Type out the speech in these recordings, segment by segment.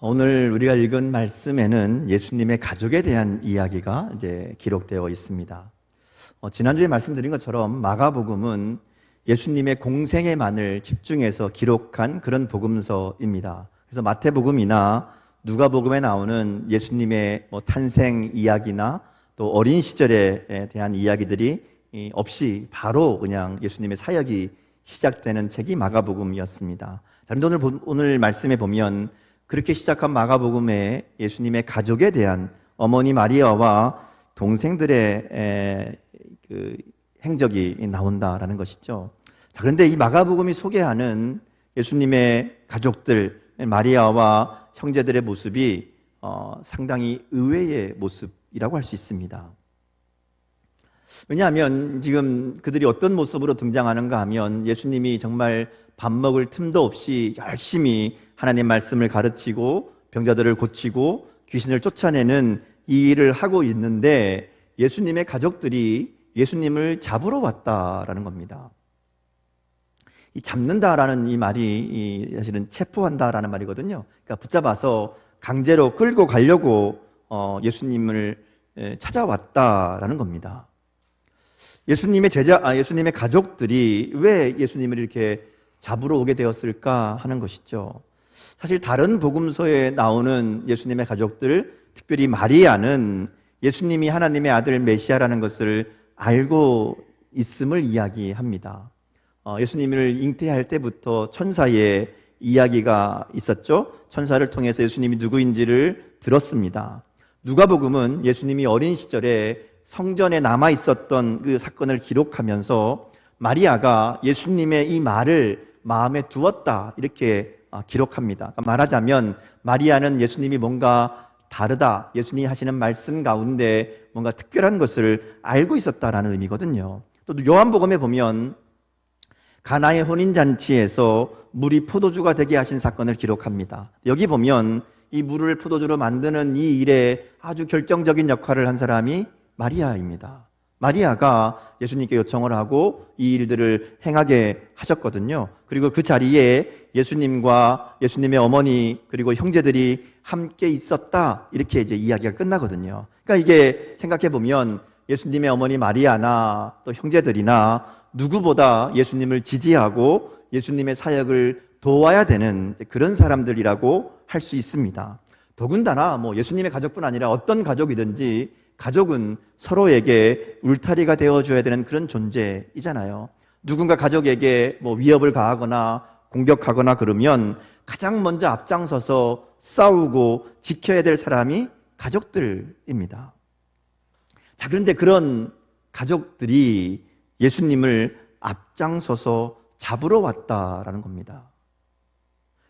오늘 우리가 읽은 말씀에는 예수님의 가족에 대한 이야기가 이제 기록되어 있습니다. 지난주에 말씀드린 것처럼 마가복음은 예수님의 공생애만을 집중해서 기록한 그런 복음서입니다. 그래서 마태복음이나 누가복음에 나오는 예수님의 탄생 이야기나 또 어린 시절에 대한 이야기들이 없이 바로 그냥 예수님의 사역이 시작되는 책이 마가복음이었습니다. 그런데 오늘 말씀에 보면 그렇게 시작한 마가복음에 예수님의 가족에 대한 어머니 마리아와 동생들의 그 행적이 나온다라는 것이죠. 자, 그런데 이 마가복음이 소개하는 예수님의 가족들, 마리아와 형제들의 모습이 상당히 의외의 모습이라고 할 수 있습니다. 왜냐하면 지금 그들이 어떤 모습으로 등장하는가 하면 예수님이 정말 밥 먹을 틈도 없이 열심히 하나님 말씀을 가르치고 병자들을 고치고 귀신을 쫓아내는 이 일을 하고 있는데 예수님의 가족들이 예수님을 잡으러 왔다라는 겁니다. 이 잡는다라는 이 말이 사실은 체포한다라는 말이거든요. 그러니까 붙잡아서 강제로 끌고 가려고 예수님을 찾아왔다라는 겁니다. 예수님의 예수님의 가족들이 왜 예수님을 이렇게 잡으러 오게 되었을까 하는 것이죠. 사실 다른 복음서에 나오는 예수님의 가족들, 특별히 마리아는 예수님이 하나님의 아들 메시아라는 것을 알고 있음을 이야기합니다. 예수님을 잉태할 때부터 천사의 이야기가 있었죠. 천사를 통해서 예수님이 누구인지를 들었습니다. 누가복음은 예수님이 어린 시절에 성전에 남아 있었던 그 사건을 기록하면서 마리아가 예수님의 이 말을 마음에 두었다 이렇게 기록합니다. 말하자면 마리아는 예수님이 뭔가 다르다, 예수님이 하시는 말씀 가운데 뭔가 특별한 것을 알고 있었다라는 의미거든요. 또 요한복음에 보면 가나의 혼인잔치에서 물이 포도주가 되게 하신 사건을 기록합니다. 여기 보면 이 물을 포도주로 만드는 이 일에 아주 결정적인 역할을 한 사람이 마리아입니다. 마리아가 예수님께 요청을 하고 이 일들을 행하게 하셨거든요. 그리고 그 자리에 예수님과 예수님의 어머니 그리고 형제들이 함께 있었다 이렇게 이제 이야기가 끝나거든요. 그러니까 이게 생각해 보면 예수님의 어머니 마리아나 또 형제들이나 누구보다 예수님을 지지하고 예수님의 사역을 도와야 되는 그런 사람들이라고 할 수 있습니다. 더군다나 예수님의 가족뿐 아니라 어떤 가족이든지 가족은 서로에게 울타리가 되어줘야 되는 그런 존재이잖아요. 누군가 가족에게 위협을 가하거나 공격하거나 그러면 가장 먼저 앞장서서 싸우고 지켜야 될 사람이 가족들입니다. 자, 그런데 그런 가족들이 예수님을 앞장서서 잡으러 왔다라는 겁니다.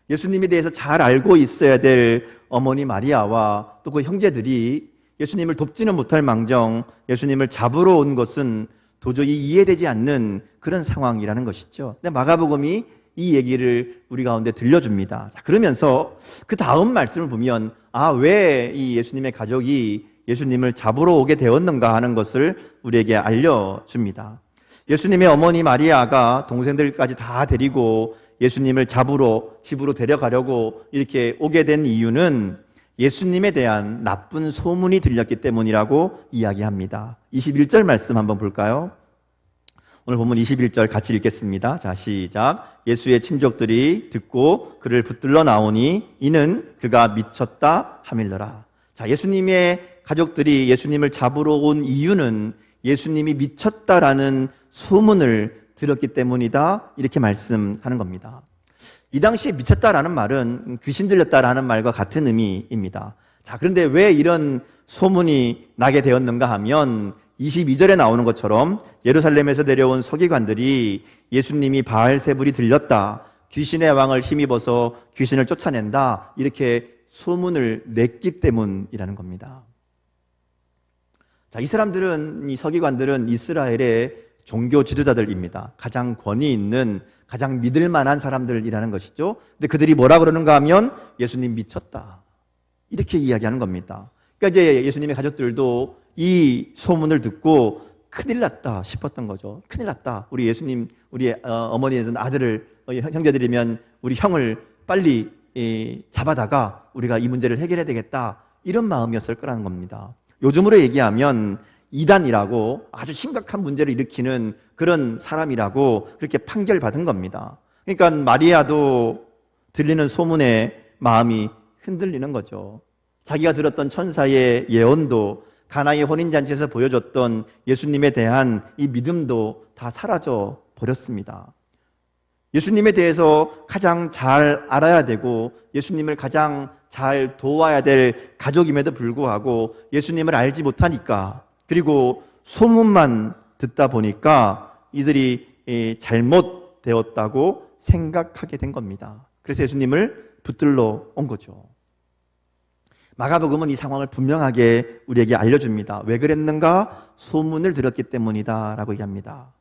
예수님에 대해서 잘 알고 있어야 될 어머니 마리아와 또 그 형제들이 예수님을 돕지는 못할 망정 예수님을 잡으러 온 것은 도저히 이해되지 않는 그런 상황이라는 것이죠. 근데 마가복음이 이 얘기를 우리 가운데 들려줍니다. 자, 그러면서 그 다음 말씀을 보면 왜 이 예수님의 가족이 예수님을 잡으러 오게 되었는가 하는 것을 우리에게 알려줍니다. 예수님의 어머니 마리아가 동생들까지 다 데리고 예수님을 잡으러 집으로 데려가려고 이렇게 오게 된 이유는 예수님에 대한 나쁜 소문이 들렸기 때문이라고 이야기합니다. 21절 말씀 한번 볼까요? 오늘 본문 21절 같이 읽겠습니다. 자, 시작. 예수의 친족들이 듣고 그를 붙들러 나오니 이는 그가 미쳤다 하밀러라. 자, 예수님의 가족들이 예수님을 잡으러 온 이유는 예수님이 미쳤다라는 소문을 들었기 때문이다 이렇게 말씀하는 겁니다. 이 당시에 미쳤다라는 말은 귀신 들렸다라는 말과 같은 의미입니다. 자, 그런데 왜 이런 소문이 나게 되었는가 하면 22절에 나오는 것처럼 예루살렘에서 내려온 서기관들이 예수님이 바알세불이 들렸다, 귀신의 왕을 힘입어서 귀신을 쫓아낸다 이렇게 소문을 냈기 때문이라는 겁니다. 자, 이 사람들은, 이 서기관들은 이스라엘의 종교 지도자들입니다. 가장 권위 있는, 가장 믿을 만한 사람들이라는 것이죠. 근데 그들이 뭐라 그러는가 하면 예수님 미쳤다 이렇게 이야기하는 겁니다. 그러니까 이제 예수님의 가족들도 이 소문을 듣고 큰일 났다 싶었던 거죠. 큰일 났다. 우리 예수님, 우리 어머니에서는 아들을, 형제들이면 우리 형을 빨리 잡아다가 우리가 이 문제를 해결해야 되겠다, 이런 마음이었을 거라는 겁니다. 요즘으로 얘기하면 이단이라고 아주 심각한 문제를 일으키는 그런 사람이라고 그렇게 판결받은 겁니다. 그러니까 마리아도 들리는 소문에 마음이 흔들리는 거죠. 자기가 들었던 천사의 예언도, 가나의 혼인잔치에서 보여줬던 예수님에 대한 이 믿음도 다 사라져 버렸습니다. 예수님에 대해서 가장 잘 알아야 되고 예수님을 가장 잘 도와야 될 가족임에도 불구하고 예수님을 알지 못하니까, 그리고 소문만 듣다 보니까 이들이 잘못되었다고 생각하게 된 겁니다. 그래서 예수님을 붙들러 온 거죠. 마가복음은 이 상황을 분명하게 우리에게 알려줍니다. 왜 그랬는가? 소문을 들었기 때문이다 라고 얘기합니다.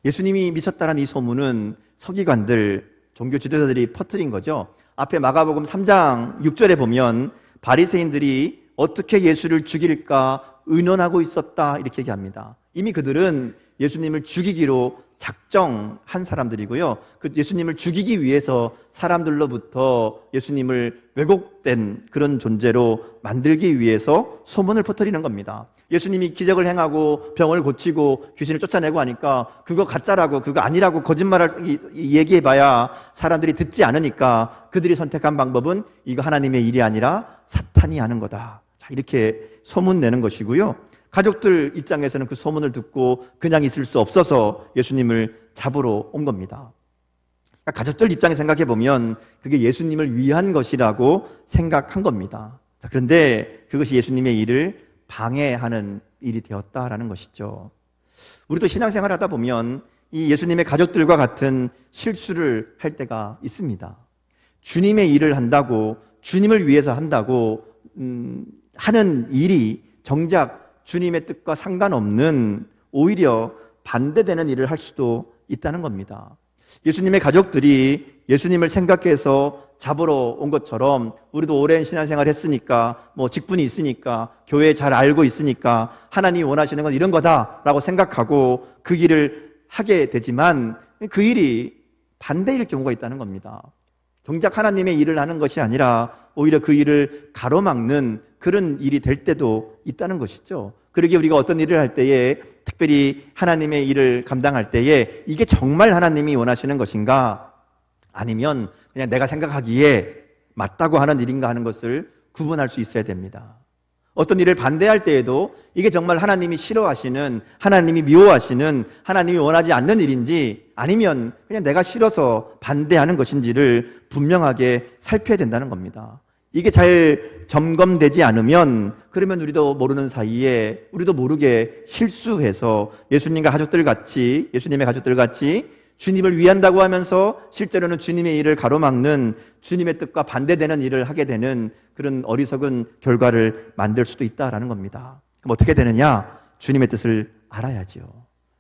예수님이 미쳤다라는 이 소문은 서기관들, 종교 지도자들이 퍼뜨린 거죠. 앞에 마가복음 3장 6절에 보면 바리새인들이 어떻게 예수를 죽일까 의논하고 있었다, 이렇게 얘기합니다. 이미 그들은 예수님을 죽이기로 작정한 사람들이고요. 그 예수님을 죽이기 위해서 사람들로부터 예수님을 왜곡된 그런 존재로 만들기 위해서 소문을 퍼뜨리는 겁니다. 예수님이 기적을 행하고 병을 고치고 귀신을 쫓아내고 하니까 그거 가짜라고, 그거 아니라고 거짓말을 얘기해봐야 사람들이 듣지 않으니까 그들이 선택한 방법은 이거 하나님의 일이 아니라 사탄이 하는 거다, 자, 이렇게 소문내는 것이고요. 가족들 입장에서는 그 소문을 듣고 그냥 있을 수 없어서 예수님을 잡으러 온 겁니다. 그러니까 가족들 입장에 생각해 보면 그게 예수님을 위한 것이라고 생각한 겁니다. 자, 그런데 그것이 예수님의 일을 방해하는 일이 되었다라는 것이죠. 우리도 신앙생활 하다 보면 이 예수님의 가족들과 같은 실수를 할 때가 있습니다. 주님의 일을 한다고, 주님을 위해서 한다고 하는 일이 정작 주님의 뜻과 상관없는 오히려 반대되는 일을 할 수도 있다는 겁니다. 예수님의 가족들이 예수님을 생각해서 잡으러 온 것처럼 우리도 오랜 신앙생활 했으니까, 뭐 직분이 있으니까, 교회 잘 알고 있으니까 하나님이 원하시는 건 이런 거다라고 생각하고 그 길을 하게 되지만 그 일이 반대일 경우가 있다는 겁니다. 정작 하나님의 일을 하는 것이 아니라 오히려 그 일을 가로막는 그런 일이 될 때도 있다는 것이죠. 그러기에 우리가 어떤 일을 할 때에, 특별히 하나님의 일을 감당할 때에 이게 정말 하나님이 원하시는 것인가, 아니면 그냥 내가 생각하기에 맞다고 하는 일인가 하는 것을 구분할 수 있어야 됩니다. 어떤 일을 반대할 때에도 이게 정말 하나님이 싫어하시는, 하나님이 미워하시는, 하나님이 원하지 않는 일인지, 아니면 그냥 내가 싫어서 반대하는 것인지를 분명하게 살펴야 된다는 겁니다. 이게 잘 점검되지 않으면 그러면 우리도 모르는 사이에 우리도 모르게 실수해서 예수님과 가족들 같이, 예수님의 가족들 같이 주님을 위한다고 하면서 실제로는 주님의 일을 가로막는, 주님의 뜻과 반대되는 일을 하게 되는 그런 어리석은 결과를 만들 수도 있다라는 겁니다. 그럼 어떻게 되느냐? 주님의 뜻을 알아야죠.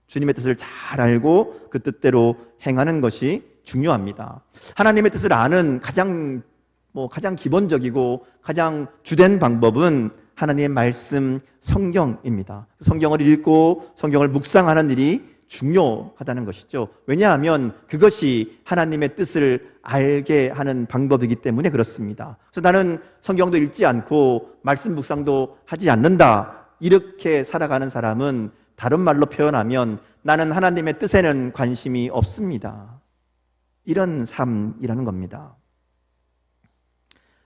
주님의 뜻을 잘 알고 그 뜻대로 행하는 것이 중요합니다. 하나님의 뜻을 아는 가장 기본적이고 가장 주된 방법은 하나님의 말씀, 성경입니다. 성경을 읽고 성경을 묵상하는 일이 중요하다는 것이죠. 왜냐하면 그것이 하나님의 뜻을 알게 하는 방법이기 때문에 그렇습니다. 그래서 나는 성경도 읽지 않고 말씀 묵상도 하지 않는다, 이렇게 살아가는 사람은 다른 말로 표현하면 나는 하나님의 뜻에는 관심이 없습니다, 이런 삶이라는 겁니다.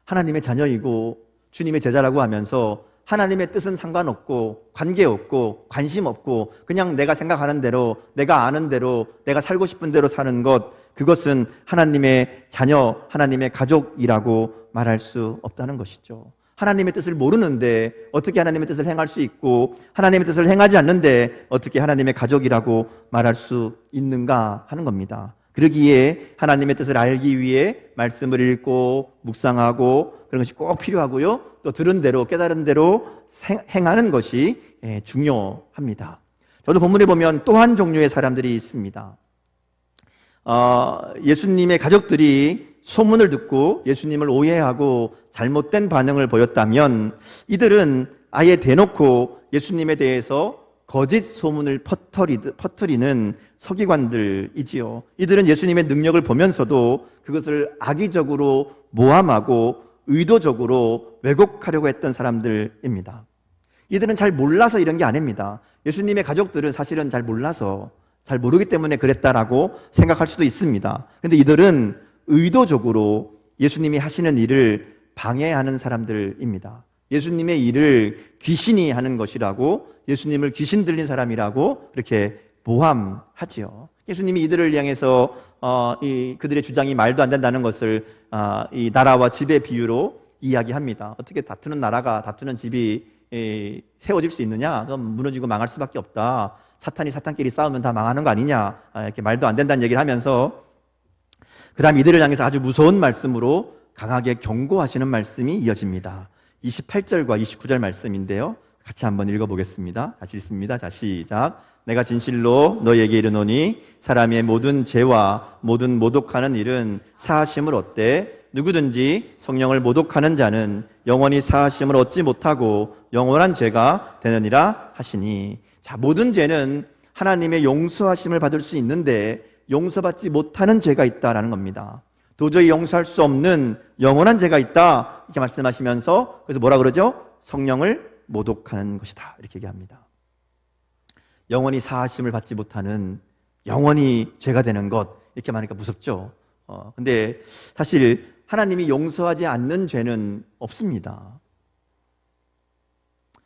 하나님의 자녀이고 주님의 제자라고 하면서 하나님의 뜻은 상관없고 관계없고 관심 없고 그냥 내가 생각하는 대로, 내가 아는 대로, 내가 살고 싶은 대로 사는 것, 그것은 하나님의 자녀, 하나님의 가족이라고 말할 수 없다는 것이죠. 하나님의 뜻을 모르는데 어떻게 하나님의 뜻을 행할 수 있고, 하나님의 뜻을 행하지 않는데 어떻게 하나님의 가족이라고 말할 수 있는가 하는 겁니다. 그러기에 하나님의 뜻을 알기 위해 말씀을 읽고 묵상하고 그런 것이 꼭 필요하고요. 또 들은 대로, 깨달은 대로 행하는 것이 중요합니다. 저도 본문에 보면 또 한 종류의 사람들이 있습니다. 예수님의 가족들이 소문을 듣고 예수님을 오해하고 잘못된 반응을 보였다면 이들은 아예 대놓고 예수님에 대해서 거짓 소문을 퍼뜨리는 서기관들이지요. 이들은 예수님의 능력을 보면서도 그것을 악의적으로 모함하고 의도적으로 왜곡하려고 했던 사람들입니다. 이들은 잘 몰라서 이런 게 아닙니다. 예수님의 가족들은 사실은 잘 몰라서, 잘 모르기 때문에 그랬다라고 생각할 수도 있습니다. 그런데 이들은 의도적으로 예수님이 하시는 일을 방해하는 사람들입니다. 예수님의 일을 귀신이 하는 것이라고, 예수님을 귀신 들린 사람이라고 그렇게 모함하지요. 예수님이 이들을 향해서 그들의 주장이 말도 안 된다는 것을 이 나라와 집의 비유로 이야기합니다. 어떻게 다투는 나라가, 다투는 집이 세워질 수 있느냐? 그럼 무너지고 망할 수밖에 없다. 사탄이 사탄끼리 싸우면 다 망하는 거 아니냐? 이렇게 말도 안 된다는 얘기를 하면서 그 다음 이들을 향해서 아주 무서운 말씀으로 강하게 경고하시는 말씀이 이어집니다. 28절과 29절 말씀인데요, 같이 한번 읽어보겠습니다. 같이 읽습니다. 자, 시작. 내가 진실로 너에게 이르노니 사람의 모든 죄와 모든 모독하는 일은 사하심을 얻되 누구든지 성령을 모독하는 자는 영원히 사하심을 얻지 못하고 영원한 죄가 되느니라 하시니. 자, 모든 죄는 하나님의 용서하심을 받을 수 있는데 용서받지 못하는 죄가 있다라는 겁니다. 도저히 용서할 수 없는 영원한 죄가 있다, 이렇게 말씀하시면서 그래서 뭐라 그러죠? 성령을 모독하는 것이다, 이렇게 얘기합니다. 영원히 사하심을 받지 못하는, 영원히 죄가 되는 것, 이렇게 말하니까 무섭죠. 근데 사실 하나님이 용서하지 않는 죄는 없습니다.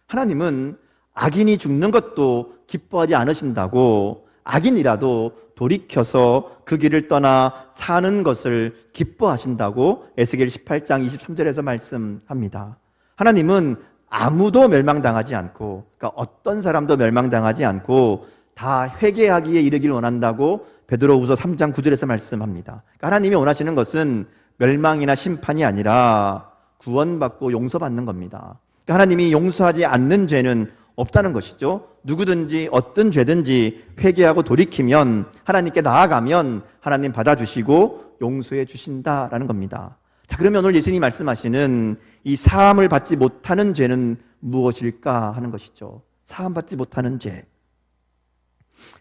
하나님은 악인이 죽는 것도 기뻐하지 않으신다고, 악인이라도 돌이켜서 그 길을 떠나 사는 것을 기뻐하신다고 에스겔 18장 23절에서 말씀합니다. 하나님은 아무도 멸망당하지 않고, 그러니까 어떤 사람도 멸망당하지 않고 다 회개하기에 이르길 원한다고 베드로후서 3장 9절에서 말씀합니다. 그러니까 하나님이 원하시는 것은 멸망이나 심판이 아니라 구원받고 용서받는 겁니다. 그러니까 하나님이 용서하지 않는 죄는 없다는 것이죠. 누구든지 어떤 죄든지 회개하고 돌이키면, 하나님께 나아가면 하나님 받아주시고 용서해 주신다라는 겁니다. 자, 그러면 오늘 예수님이 말씀하시는 이 사함을 받지 못하는 죄는 무엇일까 하는 것이죠. 사함받지 못하는 죄.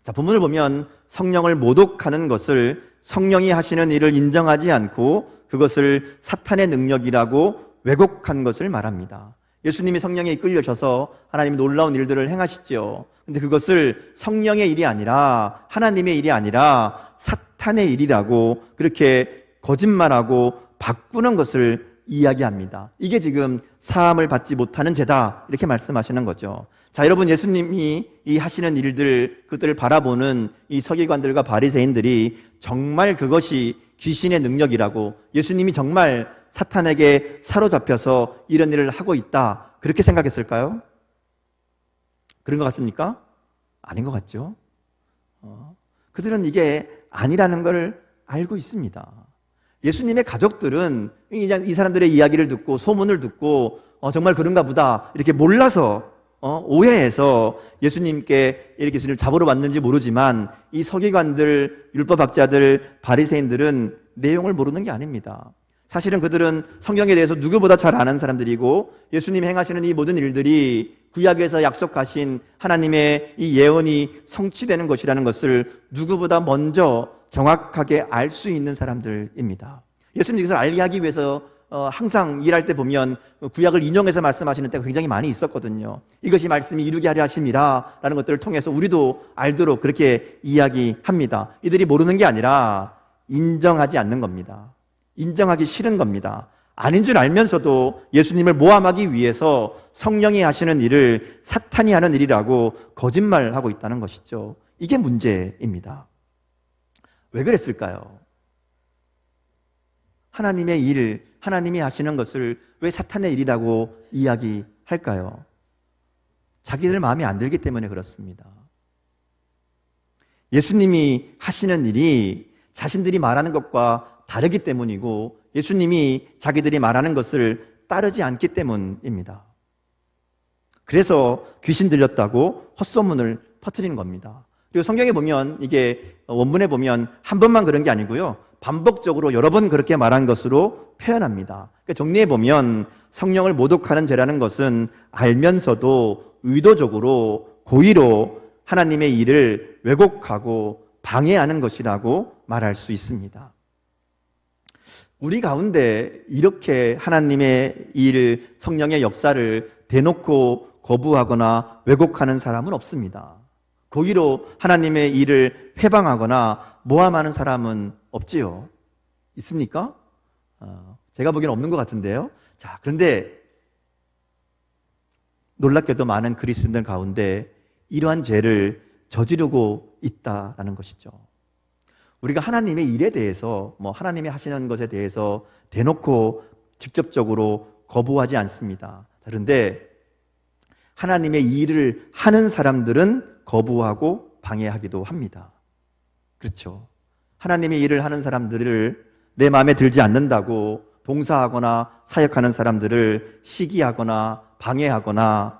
자, 본문을 보면 성령을 모독하는 것을, 성령이 하시는 일을 인정하지 않고 그것을 사탄의 능력이라고 왜곡한 것을 말합니다. 예수님이 성령에 이끌려셔서 하나님이 놀라운 일들을 행하시죠. 근데 그것을 성령의 일이 아니라, 하나님의 일이 아니라 사탄의 일이라고 그렇게 거짓말하고 바꾸는 것을 이야기합니다. 이게 지금 사함을 받지 못하는 죄다, 이렇게 말씀하시는 거죠. 자, 여러분, 예수님이 이 하시는 일들, 그들을 바라보는 이 서기관들과 바리새인들이 정말 그것이 귀신의 능력이라고, 예수님이 정말 사탄에게 사로잡혀서 이런 일을 하고 있다, 그렇게 생각했을까요? 그런 것 같습니까? 아닌 것 같죠? 그들은 이게 아니라는 걸 알고 있습니다. 예수님의 가족들은 이 사람들의 이야기를 듣고 소문을 듣고 정말 그런가 보다 이렇게 몰라서 오해해서 예수님께 이렇게 예수님을 잡으러 왔는지 모르지만, 이 서기관들, 율법학자들, 바리새인들은 내용을 모르는 게 아닙니다. 사실은 그들은 성경에 대해서 누구보다 잘 아는 사람들이고, 예수님이 행하시는 이 모든 일들이 구약에서 약속하신 하나님의 이 예언이 성취되는 것이라는 것을 누구보다 먼저 정확하게 알 수 있는 사람들입니다. 예수님 이것을 알게 하기 위해서 항상 일할 때 보면 구약을 인용해서 말씀하시는 때가 굉장히 많이 있었거든요. 이것이 말씀이 이루게 하려 하심이라 라는 것들을 통해서 우리도 알도록 그렇게 이야기합니다. 이들이 모르는 게 아니라 인정하지 않는 겁니다. 인정하기 싫은 겁니다. 아닌 줄 알면서도 예수님을 모함하기 위해서 성령이 하시는 일을 사탄이 하는 일이라고 거짓말하고 있다는 것이죠. 이게 문제입니다. 왜 그랬을까요? 하나님의 일, 하나님이 하시는 것을 왜 사탄의 일이라고 이야기할까요? 자기들 마음에 안 들기 때문에 그렇습니다. 예수님이 하시는 일이 자신들이 말하는 것과 다르기 때문이고, 예수님이 자기들이 말하는 것을 따르지 않기 때문입니다. 그래서 귀신 들렸다고 헛소문을 퍼뜨리는 겁니다. 그리고 성경에 보면, 이게 원문에 보면 한 번만 그런 게 아니고요, 반복적으로 여러 번 그렇게 말한 것으로 표현합니다. 그러니까 정리해 보면 성령을 모독하는 죄라는 것은 알면서도 의도적으로 고의로 하나님의 일을 왜곡하고 방해하는 것이라고 말할 수 있습니다. 우리 가운데 이렇게 하나님의 일, 성령의 역사를 대놓고 거부하거나 왜곡하는 사람은 없습니다. 고의로 하나님의 일을 회방하거나 모함하는 사람은 없지요. 있습니까? 제가 보기엔 없는 것 같은데요. 자, 그런데 놀랍게도 많은 그리스도인들 가운데 이러한 죄를 저지르고 있다라는 것이죠. 우리가 하나님의 일에 대해서, 하나님이 하시는 것에 대해서 대놓고 직접적으로 거부하지 않습니다. 그런데 하나님의 일을 하는 사람들은 거부하고 방해하기도 합니다. 그렇죠. 하나님의 일을 하는 사람들을 내 마음에 들지 않는다고 봉사하거나 사역하는 사람들을 시기하거나 방해하거나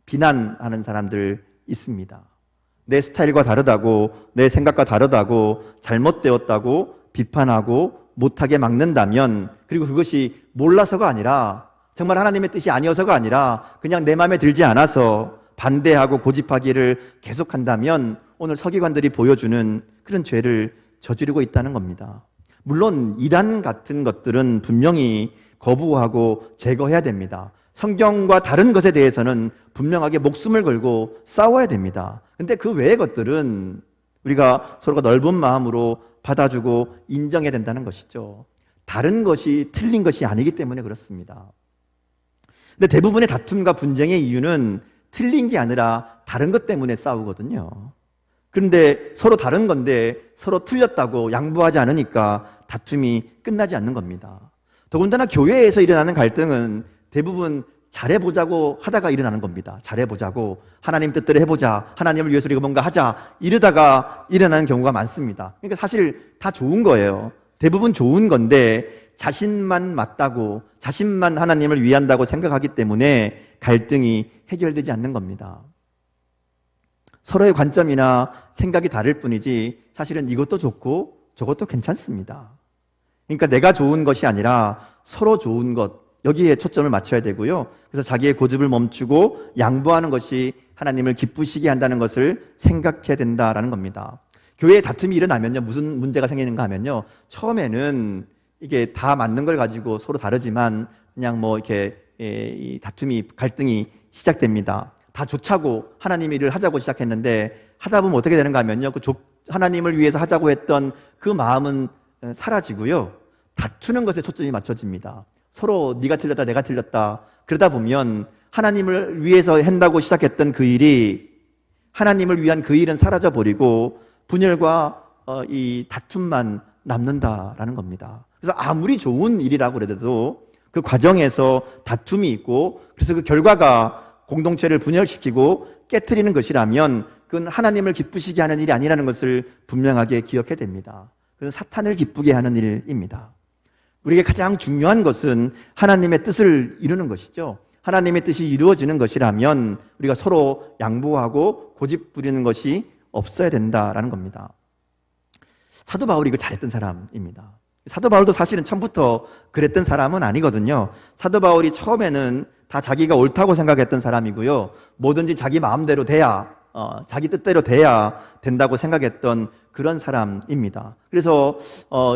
비난하는 사람들 있습니다. 내 스타일과 다르다고, 내 생각과 다르다고, 잘못되었다고 비판하고 못하게 막는다면, 그리고 그것이 몰라서가 아니라 정말 하나님의 뜻이 아니어서가 아니라 그냥 내 마음에 들지 않아서 반대하고 고집하기를 계속한다면 오늘 서기관들이 보여주는 그런 죄를 저지르고 있다는 겁니다. 물론 이단 같은 것들은 분명히 거부하고 제거해야 됩니다. 성경과 다른 것에 대해서는 분명하게 목숨을 걸고 싸워야 됩니다. 근데 그 외의 것들은 우리가 서로가 넓은 마음으로 받아주고 인정해야 된다는 것이죠. 다른 것이 틀린 것이 아니기 때문에 그렇습니다. 근데 대부분의 다툼과 분쟁의 이유는 틀린 게 아니라 다른 것 때문에 싸우거든요. 그런데 서로 다른 건데 서로 틀렸다고 양보하지 않으니까 다툼이 끝나지 않는 겁니다. 더군다나 교회에서 일어나는 갈등은 대부분 잘해보자고 하다가 일어나는 겁니다. 잘해보자고, 하나님 뜻대로 해보자, 하나님을 위해서 우리가 뭔가 하자, 이러다가 일어나는 경우가 많습니다. 그러니까 사실 다 좋은 거예요. 대부분 좋은 건데 자신만 맞다고, 자신만 하나님을 위한다고 생각하기 때문에 갈등이 해결되지 않는 겁니다. 서로의 관점이나 생각이 다를 뿐이지 사실은 이것도 좋고 저것도 괜찮습니다. 그러니까 내가 좋은 것이 아니라 서로 좋은 것, 여기에 초점을 맞춰야 되고요. 그래서 자기의 고집을 멈추고 양보하는 것이 하나님을 기쁘시게 한다는 것을 생각해야 된다라는 겁니다. 교회에 다툼이 일어나면요, 무슨 문제가 생기는가 하면요, 처음에는 이게 다 맞는 걸 가지고 서로 다르지만 그냥 이렇게 이 다툼이, 갈등이 시작됩니다. 다 좋자고 하나님의 일을 하자고 시작했는데 하다 보면 어떻게 되는가 하면요, 하나님을 위해서 하자고 했던 그 마음은 사라지고요, 다투는 것에 초점이 맞춰집니다. 서로 네가 틀렸다 내가 틀렸다 그러다 보면 하나님을 위해서 한다고 시작했던 그 일이, 하나님을 위한 그 일은 사라져버리고 분열과 이 다툼만 남는다라는 겁니다. 그래서 아무리 좋은 일이라고 그래도 그 과정에서 다툼이 있고, 그래서 그 결과가 공동체를 분열시키고 깨트리는 것이라면 그건 하나님을 기쁘시게 하는 일이 아니라는 것을 분명하게 기억해야 됩니다. 그건 사탄을 기쁘게 하는 일입니다. 우리에게 가장 중요한 것은 하나님의 뜻을 이루는 것이죠. 하나님의 뜻이 이루어지는 것이라면 우리가 서로 양보하고 고집 부리는 것이 없어야 된다라는 겁니다. 사도 바울이 이걸 잘했던 사람입니다. 사도 바울도 사실은 처음부터 그랬던 사람은 아니거든요. 사도 바울이 처음에는 다 자기가 옳다고 생각했던 사람이고요, 뭐든지 자기 마음대로 돼야, 자기 뜻대로 돼야 된다고 생각했던 그런 사람입니다. 그래서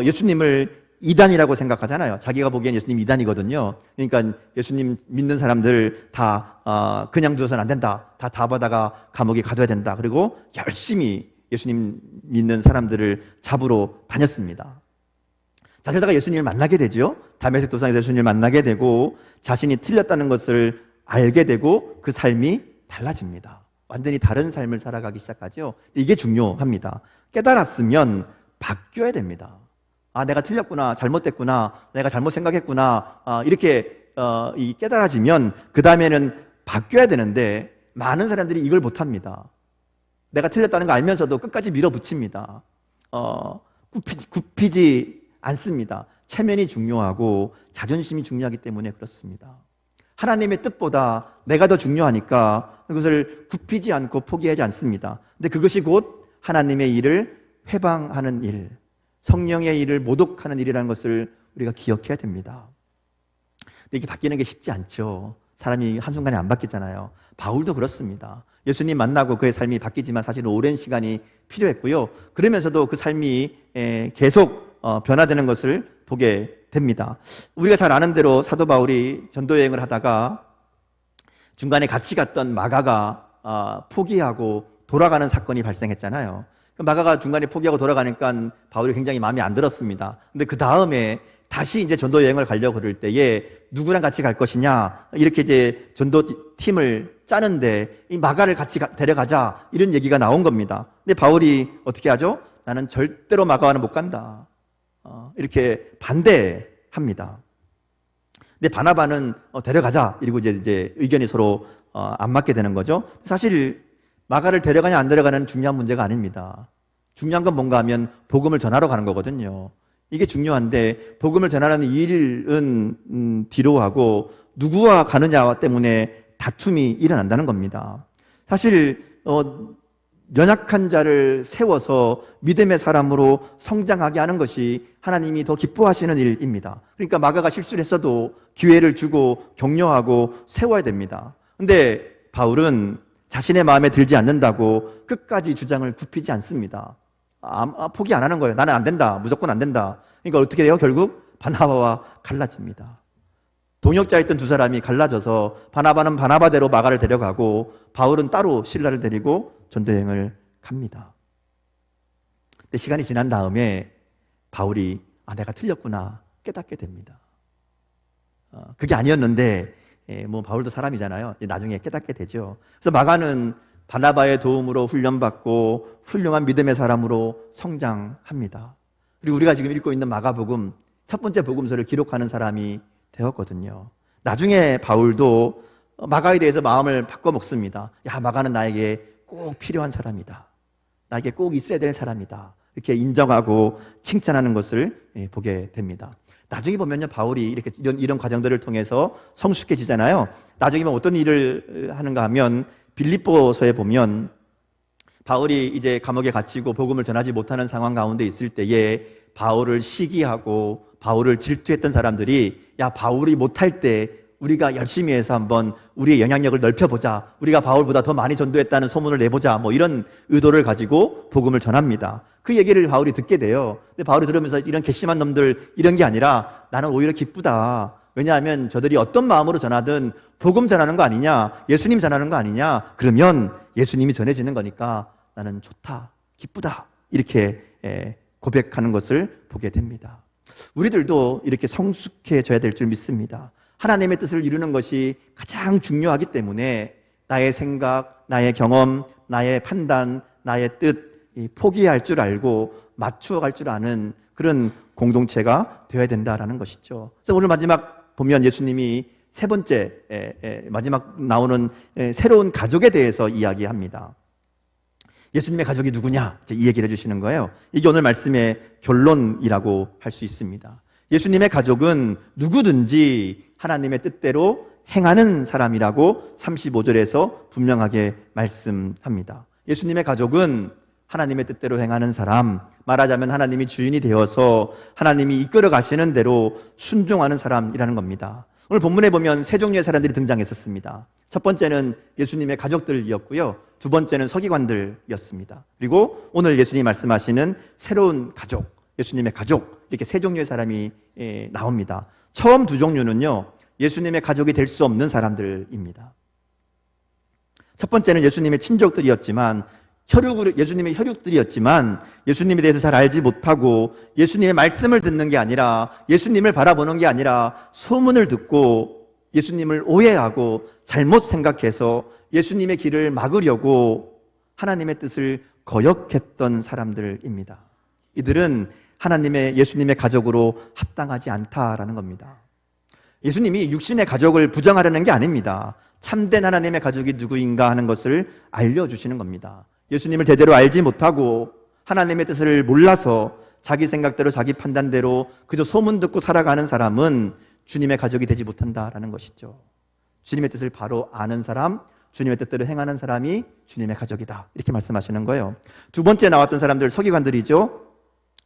예수님을 이단이라고 생각하잖아요. 자기가 보기엔 예수님 이단이거든요. 그러니까 예수님 믿는 사람들 다 그냥 두어서는 안 된다, 다 잡아다가 감옥에 가둬야 된다. 그리고 열심히 예수님 믿는 사람들을 잡으러 다녔습니다. 자, 그러다가 예수님을 만나게 되죠. 다메섹 도상에서 예수님을 만나게 되고 자신이 틀렸다는 것을 알게 되고 그 삶이 달라집니다. 완전히 다른 삶을 살아가기 시작하죠. 이게 중요합니다. 깨달았으면 바뀌어야 됩니다. 아, 내가 틀렸구나, 잘못됐구나, 내가 잘못 생각했구나, 이렇게 깨달아지면 그 다음에는 바뀌어야 되는데 많은 사람들이 이걸 못합니다. 내가 틀렸다는 거 알면서도 끝까지 밀어붙입니다. 굽히지 않습니다. 체면이 중요하고 자존심이 중요하기 때문에 그렇습니다. 하나님의 뜻보다 내가 더 중요하니까 그것을 굽히지 않고 포기하지 않습니다. 근데 그것이 곧 하나님의 일을 회방하는 일, 성령의 일을 모독하는 일이라는 것을 우리가 기억해야 됩니다. 근데 이게 바뀌는 게 쉽지 않죠. 사람이 한순간에 안 바뀌잖아요. 바울도 그렇습니다. 예수님 만나고 그의 삶이 바뀌지만 사실은 오랜 시간이 필요했고요. 그러면서도 그 삶이 계속 변화되는 것을 보게 됩니다. 우리가 잘 아는 대로 사도 바울이 전도 여행을 하다가 중간에 같이 갔던 마가가 포기하고 돌아가는 사건이 발생했잖아요. 마가가 중간에 포기하고 돌아가니까 바울이 굉장히 마음에 안 들었습니다. 근데 그 다음에 다시 이제 전도 여행을 가려고 그럴 때에 누구랑 같이 갈 것이냐 이렇게 이제 전도 팀을 짜는데 이 마가를 같이 데려가자 이런 얘기가 나온 겁니다. 근데 바울이 어떻게 하죠? 나는 절대로 마가와는 못 간다. 이렇게 반대합니다. 근데 바나바는 데려가자 이러고 이제 의견이 서로 안 맞게 되는 거죠. 사실 마가를 데려가냐 안 데려가냐는 중요한 문제가 아닙니다. 중요한 건 뭔가 하면 복음을 전하러 가는 거거든요. 이게 중요한데 복음을 전하는 일은 뒤로 하고 누구와 가느냐 때문에 다툼이 일어난다는 겁니다. 사실 연약한 자를 세워서 믿음의 사람으로 성장하게 하는 것이 하나님이 더 기뻐하시는 일입니다. 그러니까 마가가 실수를 했어도 기회를 주고 격려하고 세워야 됩니다. 근데 바울은 자신의 마음에 들지 않는다고 끝까지 주장을 굽히지 않습니다. 포기 안 하는 거예요. 나는 안 된다. 무조건 안 된다. 그러니까 어떻게 돼요? 결국 바나바와 갈라집니다. 동역자였던 두 사람이 갈라져서 바나바는 바나바대로 마가를 데려가고 바울은 따로 실라를 데리고 전도여행을 갑니다. 근데 시간이 지난 다음에 바울이 내가 틀렸구나 깨닫게 됩니다. 그게 아니었는데 바울도 사람이잖아요. 나중에 깨닫게 되죠. 그래서 마가는 바나바의 도움으로 훈련받고 훌륭한 믿음의 사람으로 성장합니다. 그리고 우리가 지금 읽고 있는 마가복음 첫 번째 복음서를 기록하는 사람이 되었거든요. 나중에 바울도 마가에 대해서 마음을 바꿔먹습니다. 마가는 나에게 꼭 필요한 사람이다. 나에게 꼭 있어야 될 사람이다. 이렇게 인정하고 칭찬하는 것을 보게 됩니다. 나중에 보면요, 바울이 이렇게 이런 과정들을 통해서 성숙해지잖아요. 나중에 보면 어떤 일을 하는가 하면 빌립보서에 보면 바울이 이제 감옥에 갇히고 복음을 전하지 못하는 상황 가운데 있을 때에 바울을 시기하고 바울을 질투했던 사람들이 바울이 못할 때 우리가 열심히 해서 한번 우리의 영향력을 넓혀보자. 우리가 바울보다 더 많이 전도했다는 소문을 내보자. 이런 의도를 가지고 복음을 전합니다. 그 얘기를 바울이 듣게 돼요. 근데 바울이 들으면서 이런 괘씸한 놈들 이런 게 아니라 나는 오히려 기쁘다. 왜냐하면 저들이 어떤 마음으로 전하든 복음 전하는 거 아니냐, 예수님 전하는 거 아니냐, 그러면 예수님이 전해지는 거니까 나는 좋다, 기쁘다 이렇게 고백하는 것을 보게 됩니다. 우리들도 이렇게 성숙해져야 될 줄 믿습니다. 하나님의 뜻을 이루는 것이 가장 중요하기 때문에 나의 생각, 나의 경험, 나의 판단, 나의 뜻 포기할 줄 알고 맞추어 갈 줄 아는 그런 공동체가 되어야 된다라는 것이죠. 그래서 오늘 마지막 보면 예수님이 세 번째 마지막 나오는 새로운 가족에 대해서 이야기합니다. 예수님의 가족이 누구냐? 이 얘기를 해주시는 거예요. 이게 오늘 말씀의 결론이라고 할 수 있습니다. 예수님의 가족은 누구든지 하나님의 뜻대로 행하는 사람이라고 35절에서 분명하게 말씀합니다. 예수님의 가족은 하나님의 뜻대로 행하는 사람, 말하자면 하나님이 주인이 되어서 하나님이 이끌어 가시는 대로 순종하는 사람이라는 겁니다. 오늘 본문에 보면 세 종류의 사람들이 등장했었습니다. 첫 번째는 예수님의 가족들이었고요. 두 번째는 서기관들이었습니다. 그리고 오늘 예수님이 말씀하시는 새로운 가족, 예수님의 가족, 이렇게 세 종류의 사람이 나옵니다. 처음 두 종류는요, 예수님의 가족이 될 수 없는 사람들입니다. 첫 번째는 예수님의 친족들이었지만 예수님의 혈육들이었지만 예수님에 대해서 잘 알지 못하고 예수님의 말씀을 듣는 게 아니라 예수님을 바라보는 게 아니라 소문을 듣고 예수님을 오해하고 잘못 생각해서 예수님의 길을 막으려고 하나님의 뜻을 거역했던 사람들입니다. 이들은 예수님의 가족으로 합당하지 않다라는 겁니다. 예수님이 육신의 가족을 부정하려는 게 아닙니다. 참된 하나님의 가족이 누구인가 하는 것을 알려주시는 겁니다. 예수님을 제대로 알지 못하고 하나님의 뜻을 몰라서 자기 생각대로 자기 판단대로 그저 소문 듣고 살아가는 사람은 주님의 가족이 되지 못한다라는 것이죠. 주님의 뜻을 바로 아는 사람, 주님의 뜻대로 행하는 사람이 주님의 가족이다, 이렇게 말씀하시는 거예요. 두 번째 나왔던 사람들 서기관들이죠.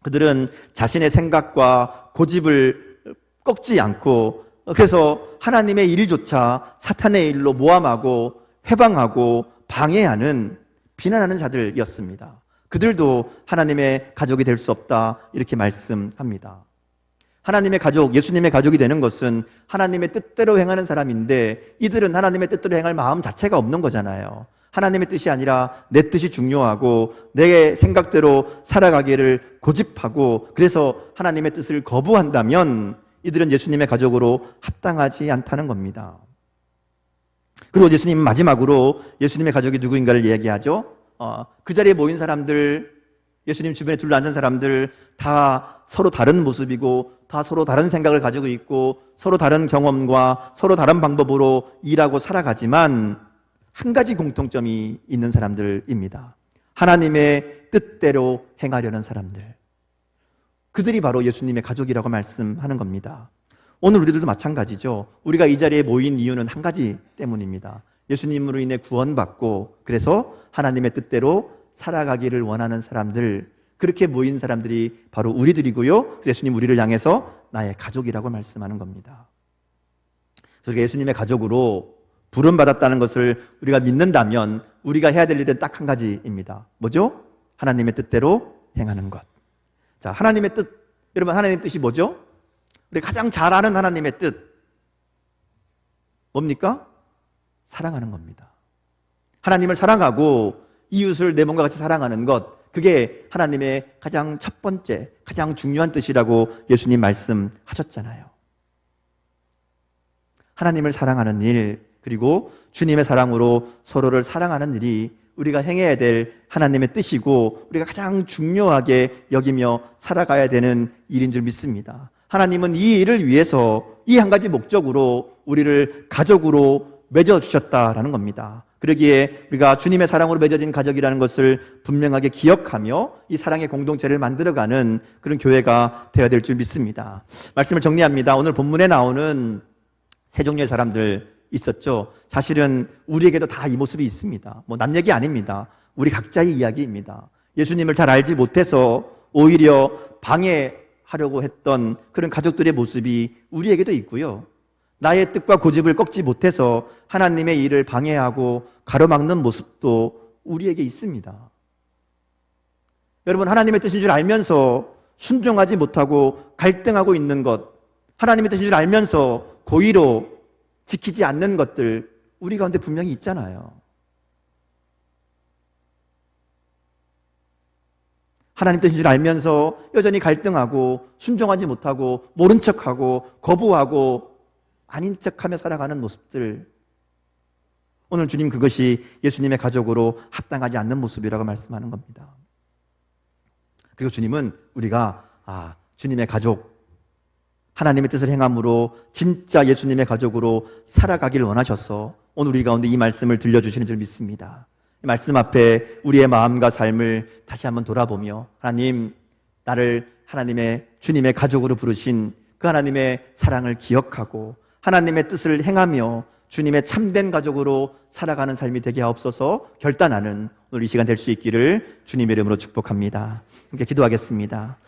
그들은 자신의 생각과 고집을 꺾지 않고 그래서 하나님의 일조차 사탄의 일로 모함하고 회방하고 방해하는, 비난하는 자들이었습니다. 그들도 하나님의 가족이 될 수 없다, 이렇게 말씀합니다. 하나님의 가족, 예수님의 가족이 되는 것은 하나님의 뜻대로 행하는 사람인데, 이들은 하나님의 뜻대로 행할 마음 자체가 없는 거잖아요. 하나님의 뜻이 아니라 내 뜻이 중요하고 내 생각대로 살아가기를 고집하고, 그래서 하나님의 뜻을 거부한다면 이들은 예수님의 가족으로 합당하지 않다는 겁니다. 그리고 예수님은 마지막으로 예수님의 가족이 누구인가를 이야기하죠. 그 자리에 모인 사람들, 예수님 주변에 둘러앉은 사람들 다 서로 다른 모습이고 다 서로 다른 생각을 가지고 있고 서로 다른 경험과 서로 다른 방법으로 일하고 살아가지만 한 가지 공통점이 있는 사람들입니다. 하나님의 뜻대로 행하려는 사람들. 그들이 바로 예수님의 가족이라고 말씀하는 겁니다. 오늘 우리들도 마찬가지죠. 우리가 이 자리에 모인 이유는 한 가지 때문입니다. 예수님으로 인해 구원받고 그래서 하나님의 뜻대로 살아가기를 원하는 사람들, 그렇게 모인 사람들이 바로 우리들이고요. 예수님 우리를 향해서 나의 가족이라고 말씀하는 겁니다. 그래서 예수님의 가족으로 부름받았다는 것을 우리가 믿는다면 우리가 해야 될 일은 딱 한 가지입니다. 뭐죠? 하나님의 뜻대로 행하는 것. 자, 하나님의 뜻, 여러분 하나님의 뜻이 뭐죠? 우리가 가장 잘 아는 하나님의 뜻 뭡니까? 사랑하는 겁니다. 하나님을 사랑하고 이웃을 내 몸과 같이 사랑하는 것, 그게 하나님의 가장 첫 번째, 가장 중요한 뜻이라고 예수님 말씀하셨잖아요. 하나님을 사랑하는 일, 그리고 주님의 사랑으로 서로를 사랑하는 일이 우리가 행해야 될 하나님의 뜻이고 우리가 가장 중요하게 여기며 살아가야 되는 일인 줄 믿습니다. 하나님은 이 일을 위해서 이 한 가지 목적으로 우리를 가족으로 맺어주셨다라는 겁니다. 그러기에 우리가 주님의 사랑으로 맺어진 가족이라는 것을 분명하게 기억하며 이 사랑의 공동체를 만들어가는 그런 교회가 되어야 될 줄 믿습니다. 말씀을 정리합니다. 오늘 본문에 나오는 세 종류의 사람들 있었죠. 사실은 우리에게도 다 이 모습이 있습니다. 남 얘기 아닙니다. 우리 각자의 이야기입니다. 예수님을 잘 알지 못해서 오히려 방해하려고 했던 그런 가족들의 모습이 우리에게도 있고요. 나의 뜻과 고집을 꺾지 못해서 하나님의 일을 방해하고 가로막는 모습도 우리에게 있습니다. 여러분, 하나님의 뜻인 줄 알면서 순종하지 못하고 갈등하고 있는 것, 하나님의 뜻인 줄 알면서 고의로 지키지 않는 것들 우리 가운데 분명히 있잖아요. 하나님 뜻인 줄 알면서 여전히 갈등하고 순종하지 못하고 모른 척하고 거부하고 아닌 척하며 살아가는 모습들, 오늘 주님 그것이 예수님의 가족으로 합당하지 않는 모습이라고 말씀하는 겁니다. 그리고 주님은 우리가 주님의 가족, 하나님의 뜻을 행함으로 진짜 예수님의 가족으로 살아가기를 원하셔서 오늘 우리 가운데 이 말씀을 들려주시는 줄 믿습니다. 이 말씀 앞에 우리의 마음과 삶을 다시 한번 돌아보며 하나님, 나를 하나님의 주님의 가족으로 부르신 그 하나님의 사랑을 기억하고 하나님의 뜻을 행하며 주님의 참된 가족으로 살아가는 삶이 되게 하옵소서 결단하는 오늘 이 시간 될 수 있기를 주님의 이름으로 축복합니다. 함께 기도하겠습니다.